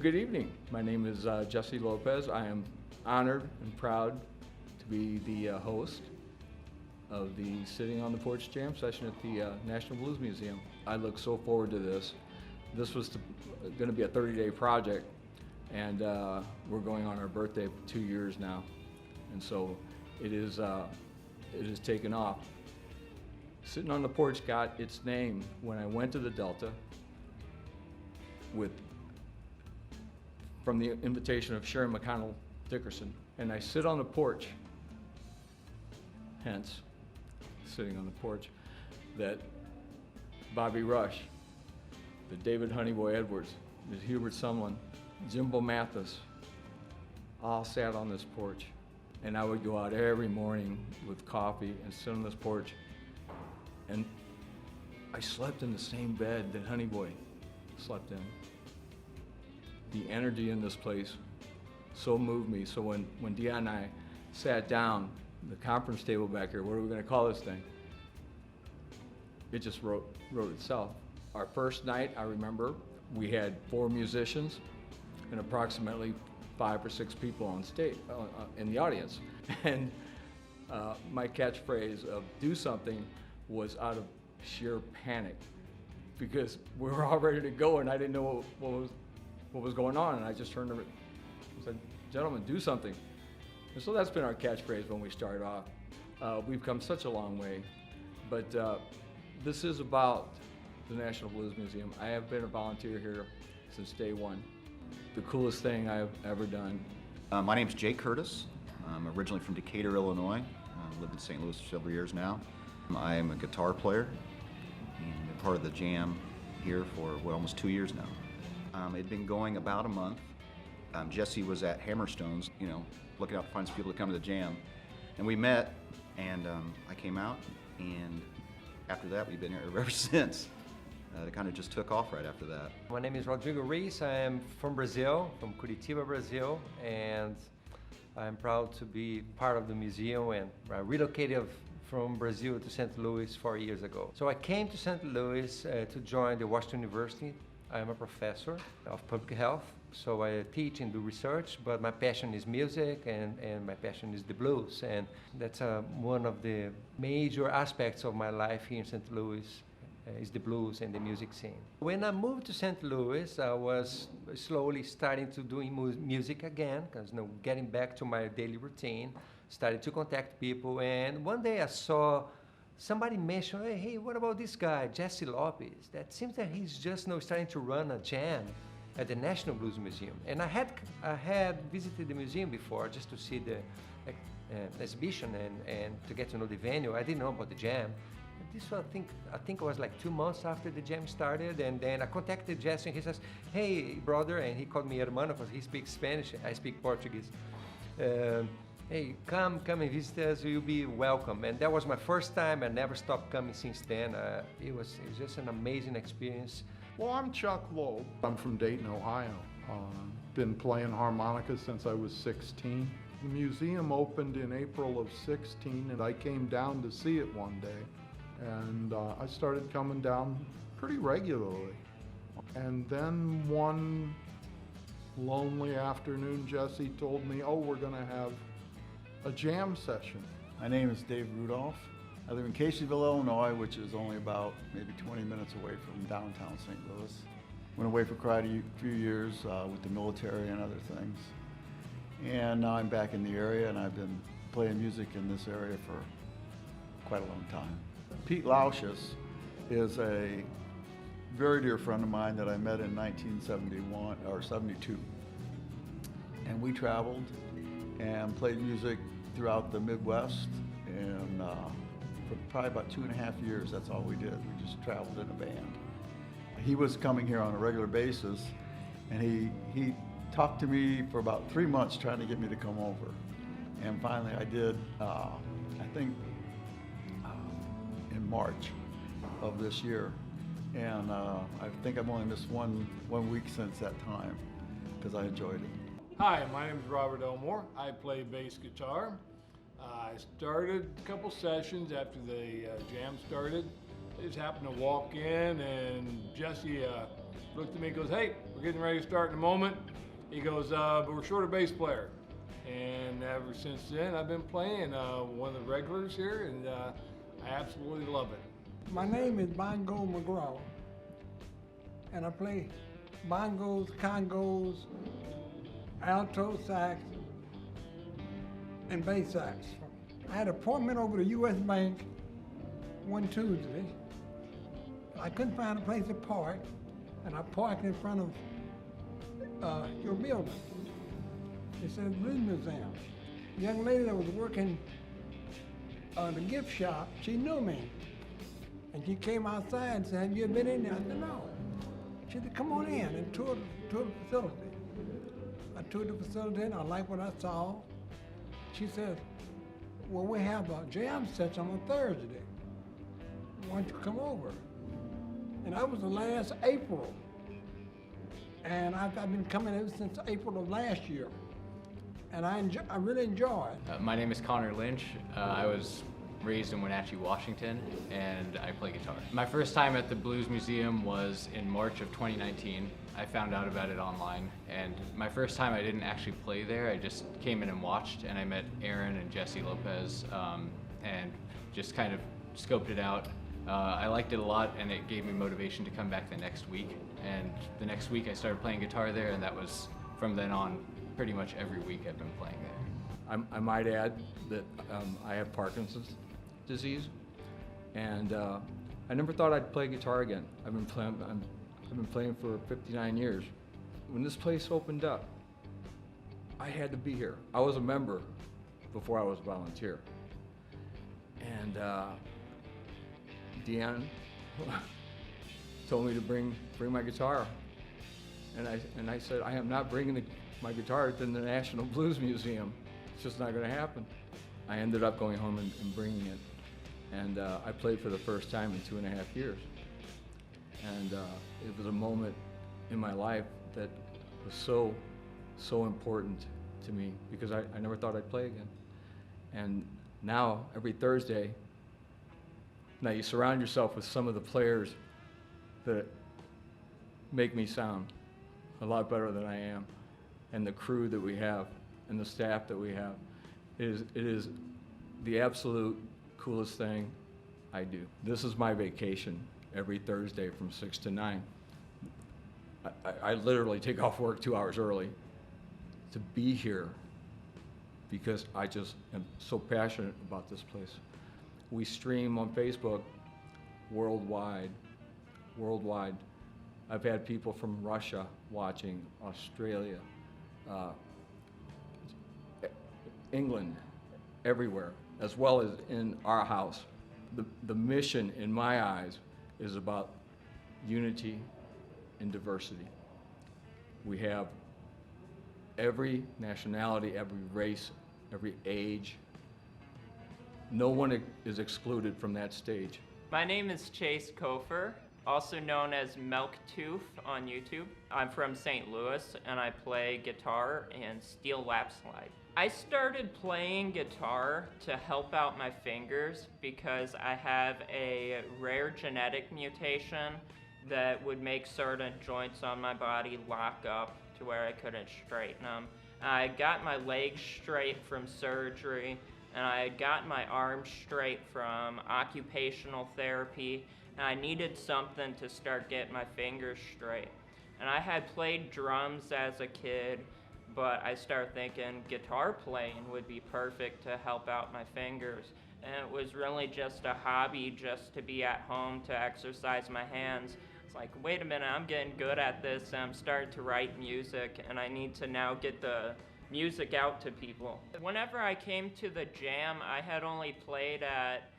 Good evening. My name is Jesse Lopez. I am honored and proud to be the host of the Sitting on the Porch Jam session at the National Blues Museum. I look so forward to this. This was going to be a 30-day project, and we're going on our birthday 2 years now, and so it is taken off. Sitting on the Porch got its name when I went to the Delta from the invitation of Sherry McConnell Dickerson, and I sit on the porch, hence sitting on the porch, that Bobby Rush, that David Honeyboy Edwards, that Hubert Sumlin, Jimbo Mathis, all sat on this porch. And I would go out every morning with coffee and sit on this porch. And I slept in the same bed that Honeyboy slept in. The energy in this place so moved me. So when Dion and I sat down, the conference table back here, what are we going to call this thing? It just wrote itself. Our first night, I remember, we had 4 musicians and approximately 5 or 6 people on stage, in the audience. And my catchphrase of "do something" was out of sheer panic, because we were all ready to go and I didn't know what was going on, and I just turned to and said, "Gentlemen, do something." And so that's been our catchphrase when we started off. We've come such a long way, but this is about the National Blues Museum. I have been a volunteer here since day one. The coolest thing I've ever done. My name's Jay Curtis. I'm originally from Decatur, Illinois. Lived in St. Louis for several years now. I am a guitar player and been part of the jam here for almost 2 years now. It had been going about a month. Jesse was at Hammerstones, looking out to find some people to come to the jam. And we met, and I came out, and after that we've been here ever since. It kind of just took off right after that. My name is Rodrigo Reis. I am from Brazil, from Curitiba, Brazil, and I'm proud to be part of the museum, and I relocated from Brazil to St. Louis 4 years ago. So I came to St. Louis to join the Washington University. I am a professor of public health, so I teach and do research, but my passion is music and my passion is the blues, and that's one of the major aspects of my life here in St. Louis. Is the blues and the music scene. When I moved to St. Louis, I was slowly starting to doing music again, because getting back to my daily routine, started to contact people, and one day I saw somebody mention, hey, what about this guy, Jesse Lopez? That seems that he's just starting to run a jam at the National Blues Museum. And I had visited the museum before just to see the exhibition and to get to know the venue. I didn't know about the jam. This was, I think it was like 2 months after the jam started, and then I contacted Jesse and he says, hey brother, and he called me hermano because he speaks Spanish, I speak Portuguese. Hey, come and visit us, you'll be welcome. And that was my first time, I never stopped coming since then. It was just an amazing experience. Well, I'm Chuck Loeb. I'm from Dayton, Ohio. Been playing harmonica since I was 16. The museum opened in April of 16, and I came down to see it one day. And I started coming down pretty regularly. And then one lonely afternoon, Jesse told me, oh, we're gonna have a jam session. My name is Dave Rudolph. I live in Caseyville, Illinois, which is only about maybe 20 minutes away from downtown St. Louis. Went away for quite a few years with the military and other things. And now I'm back in the area, and I've been playing music in this area for quite a long time. Pete Lausches is a very dear friend of mine that I met in 1971 or 72. And we traveled and played music throughout the Midwest, and for probably about 2.5 years, that's all we did. We just traveled in a band. He was coming here on a regular basis, and he talked to me for about 3 months trying to get me to come over. And finally I did, I think in March of this year. And I think I've only missed one week since that time because I enjoyed it. Hi, my name is Robert Elmore. I play bass guitar. I started a couple sessions after the jam started. just happened to walk in, and Jesse looked at me and goes, "Hey, we're getting ready to start in a moment." He goes, "But we're short a bass player." And ever since then, I've been playing one of the regulars here, and I absolutely love it. My name is Bongo McGraw, and I play bongos, congos, alto sax, and bass sax. I had an appointment over to U.S. Bank one Tuesday. I couldn't find a place to park, and I parked in front of your building. It says Blues Museum. The young lady that was working the gift shop, she knew me. And she came outside and said, "Have you been in there?" I said, "No." She said, "Come on in and tour the facility." I toured the facility and I liked what I saw. She said, "Well, we have a jam session on Thursday. Why don't you come over?" And that was the last April. And I've been coming ever since April of last year. And I really enjoy it. My name is Connor Lynch. I was raised in Wenatchee, Washington, and I play guitar. My first time at the Blues Museum was in March of 2019. I found out about it online, and my first time I didn't actually play there. I just came in and watched, and I met Aaron and Jesse Lopez, and just kind of scoped it out. I liked it a lot, and it gave me motivation to come back the next week. And the next week I started playing guitar there, and that was, from then on, pretty much every week I've been playing there. I might add that I have Parkinson's disease, and I never thought I'd play guitar again. I've been playing for 59 years. When this place opened up, I had to be here. I was a member before I was a volunteer, and Deanne told me to bring my guitar, and I said, "I am not bringing my guitar to the National Blues Museum. It's just not going to happen." I ended up going home and bringing it, and I played for the first time in 2.5 years. And it was a moment in my life that was so important to me, because I never thought I'd play again. And now, every Thursday, now you surround yourself with some of the players that make me sound a lot better than I am, and the crew that we have, and the staff that we have. It is the absolute coolest thing I do. This is my vacation every Thursday from 6 to 9. I literally take off work 2 hours early to be here, because I just am so passionate about this place. We stream on Facebook worldwide. I've had people from Russia watching, Australia, England, everywhere, as well as in our house. The mission, in my eyes, is about unity and diversity. We have every nationality, every race, every age. No one is excluded from that stage. My name is Chase Kofer, also known as Melktooth on YouTube. I'm from St. Louis, and I play guitar and steel lap slide. I started playing guitar to help out my fingers because I have a rare genetic mutation that would make certain joints on my body lock up to where I couldn't straighten them. I got my legs straight from surgery, and I had gotten my arms straight from occupational therapy, and I needed something to start getting my fingers straight. And I had played drums as a kid, but I started thinking guitar playing would be perfect to help out my fingers. And it was really just a hobby, just to be at home, to exercise my hands. It's like, wait a minute, I'm getting good at this, and I'm starting to write music, and I need to now get the music out to people. Whenever I came to the jam, I had only played at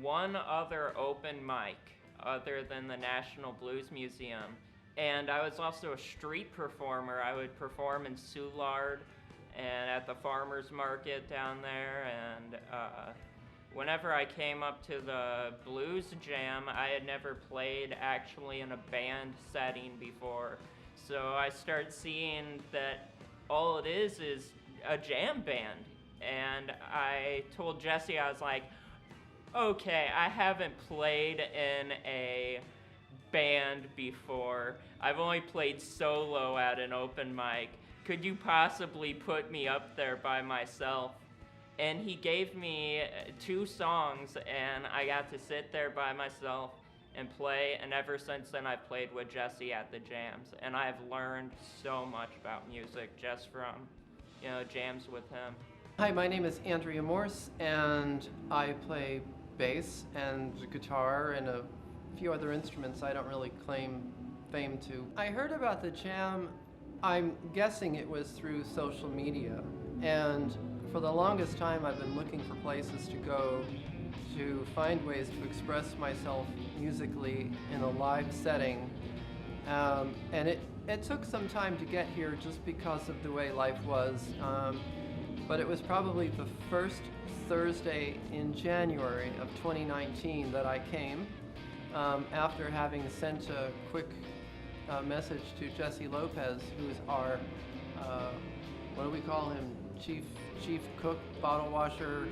one other open mic other than the National Blues Museum. And I was also a street performer. I would perform in Soulard and at the farmer's market down there. And whenever I came up to the blues jam, I had never played actually in a band setting before. So I started seeing that all it is a jam band. And I told Jesse, I was like, Okay, I haven't played in a band before. I've only played solo at an open mic. Could you possibly put me up there by myself? And he gave me 2 songs, and I got to sit there by myself and play, and ever since then I've played with Jesse at the jams, and I've learned so much about music just from, jams with him. Hi, my name is Andrea Morse, and I play bass and guitar and a few other instruments I don't really claim fame to. I heard about the jam, I'm guessing it was through social media, and for the longest time I've been looking for places to go to find ways to express myself musically in a live setting. And it took some time to get here just because of the way life was. But it was probably the first Thursday in January of 2019 that I came, after having sent a quick message to Jesse Lopez, who's our, what do we call him, chief cook, bottle washer.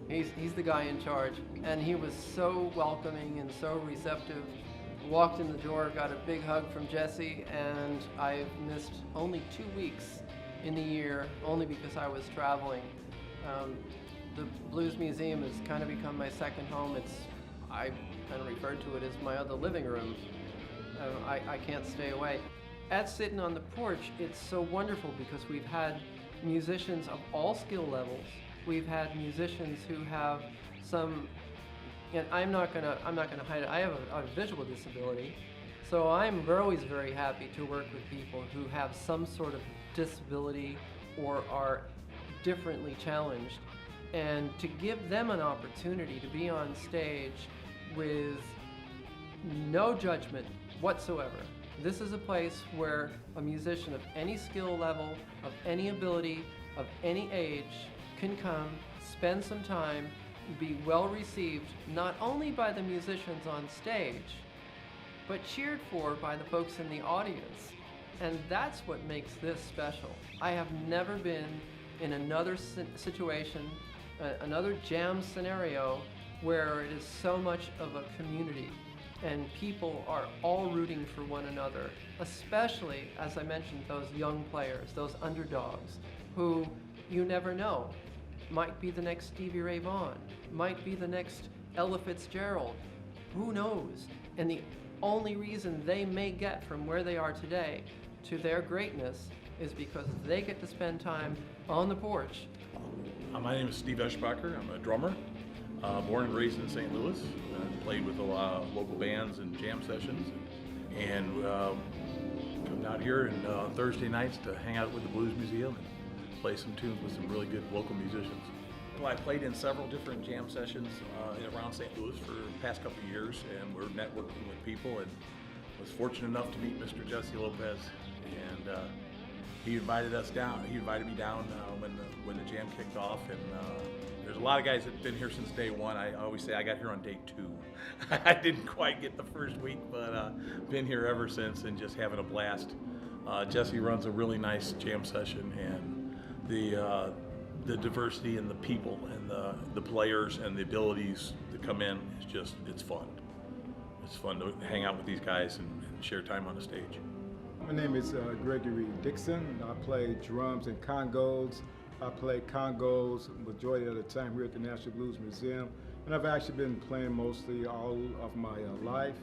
He's the guy in charge, and he was so welcoming and so receptive. Walked in the door, got a big hug from Jesse, and I've missed only 2 weeks in the year, only because I was traveling. The Blues Museum has kind of become my second home. I kind of refer to it as my other living room. I can't stay away. At Sittin on the Porch, it's so wonderful because we've had musicians of all skill levels. We've had musicians who have some, and I'm not gonna hide it. I have a visual disability, so I'm always very happy to work with people who have some sort of disability or are differently challenged, and to give them an opportunity to be on stage with no judgment whatsoever. This is a place where a musician of any skill level, of any ability, of any age can come, spend some time, be well received, not only by the musicians on stage, but cheered for by the folks in the audience. And that's what makes this special. I have never been in another situation, another jam scenario where it is so much of a community and people are all rooting for one another, especially, as I mentioned, those young players, those underdogs, who you never know, might be the next Stevie Ray Vaughan, might be the next Ella Fitzgerald, who knows? And the only reason they may get from where they are today to their greatness is because they get to spend time on the porch. My name is Steve Eschbacher. I'm a drummer, born and raised in St. Louis. Played with a lot of local bands and jam sessions, and come out here and Thursday nights to hang out with the Blues Museum and play some tunes with some really good local musicians. Well, I played in several different jam sessions around St. Louis for the past couple of years, and we're networking with people, and was fortunate enough to meet Mr. Jesse Lopez, and he invited us down. He invited me down when the jam kicked off, and there's a lot of guys that've been here since day one. I always say I got here on day 2. I didn't quite get the first week, but been here ever since and just having a blast. Jesse runs a really nice jam session, and the diversity and the people and the players and the abilities that come in is just, it's fun. It's fun to hang out with these guys and share time on the stage. My name is Gregory Dixon. I play drums and congos. I play congos majority of the time here at the National Blues Museum. And I've actually been playing mostly all of my life.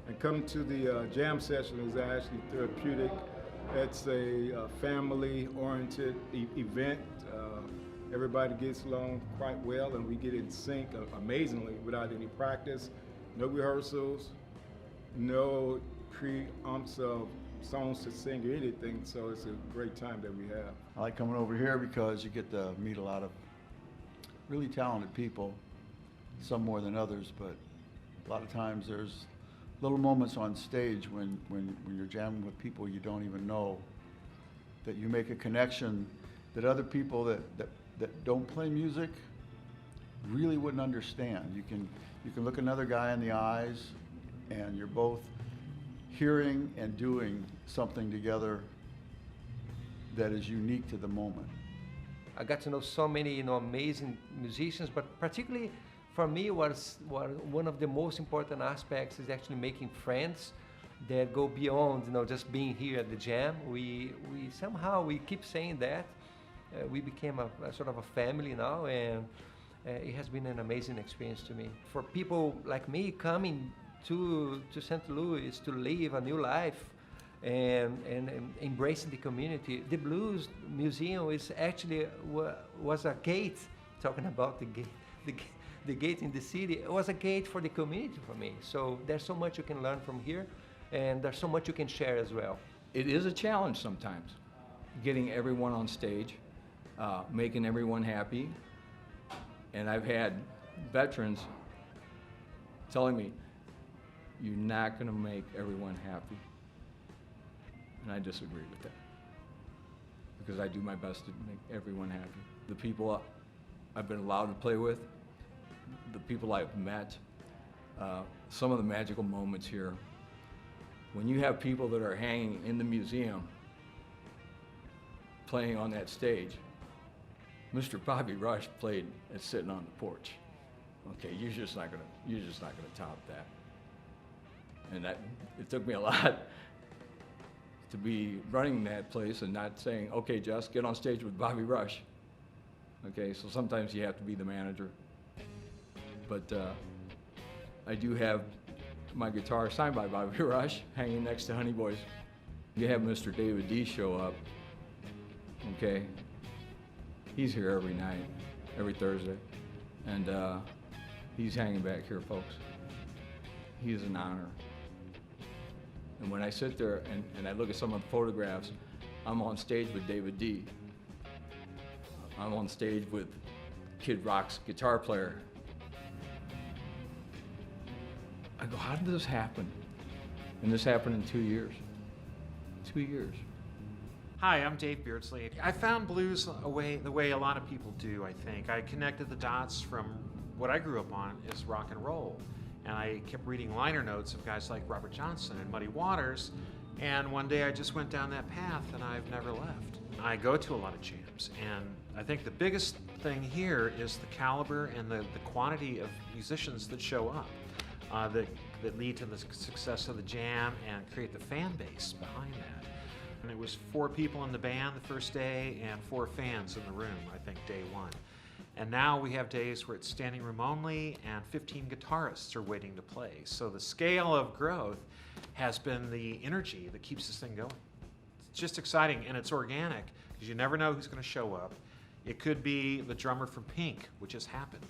And coming to the jam session is actually therapeutic. It's a family-oriented event. Everybody gets along quite well, and we get in sync amazingly without any practice, no rehearsals, no pre-umps of songs to sing or anything, so it's a great time that we have. I like coming over here because you get to meet a lot of really talented people, some more than others, but a lot of times there's little moments on stage when you're jamming with people you don't even know, that you make a connection that other people that don't play music really wouldn't understand. You can look another guy in the eyes and you're both hearing and doing something together that is unique to the moment. I got to know so many, amazing musicians, but particularly for me, one of the most important aspects is actually making friends that go beyond, just being here at the jam. We somehow we keep saying that we became a sort of a family now, and it has been an amazing experience to me. For people like me coming to St. Louis to live a new life and embracing the community, the Blues Museum is actually was a gate. Talking about the gate in the city, it was a gate for the community for me. So there's so much you can learn from here, and there's so much you can share as well. It is a challenge sometimes, getting everyone on stage, making everyone happy. And I've had veterans telling me, you're not going to make everyone happy. And I disagree with that, because I do my best to make everyone happy. The people I've been allowed to play with, the people I've met, some of the magical moments here. When you have people that are hanging in the museum playing on that stage, Mr. Bobby Rush played at Sittin on the Porch. Okay, you're just not gonna top that. And it took me a lot to be running that place and not saying, okay, Jess, get on stage with Bobby Rush. Okay, so sometimes you have to be the manager. But I do have my guitar signed by Bobby Rush hanging next to Honey Boys. You have Mr. David D show up, okay? He's here every night, every Thursday, and he's hanging back here, folks. He is an honor. And when I sit there and I look at some of the photographs, I'm on stage with David D. I'm on stage with Kid Rock's guitar player. I go, how did this happen? And this happened in 2 years. 2 years. Hi, I'm Dave Beardsley. I found blues the way a lot of people do, I think. I connected the dots from what I grew up on is rock and roll. And I kept reading liner notes of guys like Robert Johnson and Muddy Waters. And one day I just went down that path and I've never left. I go to a lot of jams, and I think the biggest thing here is the caliber and the quantity of musicians that show up, that lead to the success of the jam and create the fan base behind that. And it was 4 people in the band the first day and 4 fans in the room, I think, day 1. And now we have days where it's standing room only and 15 guitarists are waiting to play. So the scale of growth has been the energy that keeps this thing going. It's just exciting, and it's organic, because you never know who's going to show up. It could be the drummer from Pink, which has happened.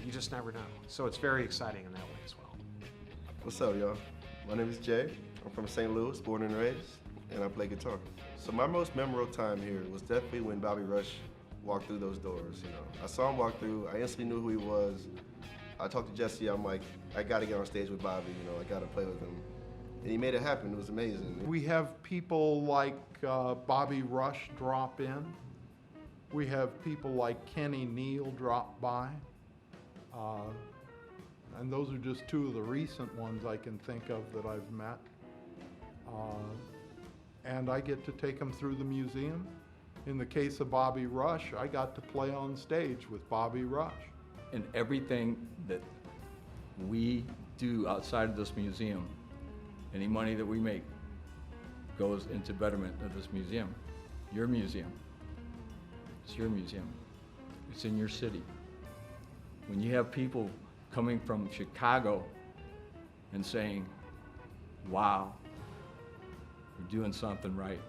You just never know. So it's very exciting in that way as well. What's up, y'all? My name is Jay. I'm from St. Louis, born and raised, and I play guitar. So my most memorable time here was definitely when Bobby Rush walked through those doors. I saw him walk through. I instantly knew who he was. I talked to Jesse. I'm like, I got to get on stage with Bobby. I got to play with him. And he made it happen. It was amazing. We have people like Bobby Rush drop in. We have people like Kenny Neal drop by. And those are just 2 of the recent ones I can think of that I've met. And I get to take them through the museum. In the case of Bobby Rush, I got to play on stage with Bobby Rush. And everything that we do outside of this museum, any money that we make goes into betterment of this museum. Your museum. It's your museum. It's in your city. When you have people coming from Chicago and saying, wow, we're doing something right.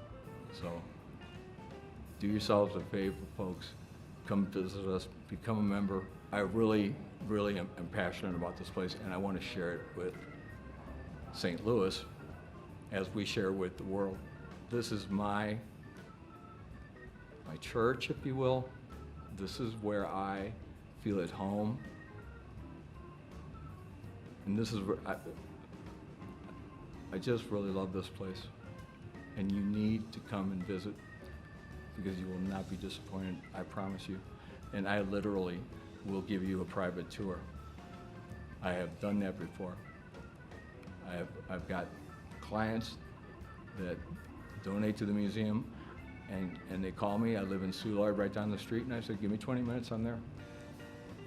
So do yourselves a favor, folks. Come visit us, become a member. I really, really am passionate about this place, and I want to share it with St. Louis as we share with the world. This is my church, if you will. This is where I feel at home. And this is where I just really love this place. And you need to come and visit, because you will not be disappointed, I promise you. And I literally will give you a private tour. I have done that before. I've got clients that donate to the museum, and they call me. I live in Soulard, right down the street, and I said, give me 20 minutes, I'm there.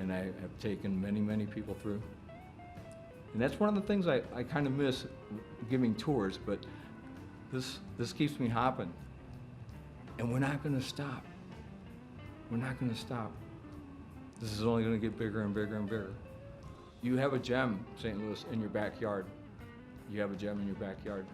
and I have taken many, many people through. And that's one of the things I kind of miss giving tours, but this keeps me hopping. And we're not gonna stop. We're not gonna stop. This is only gonna get bigger and bigger and bigger. You have a gem, St. Louis, in your backyard. You have a gem in your backyard.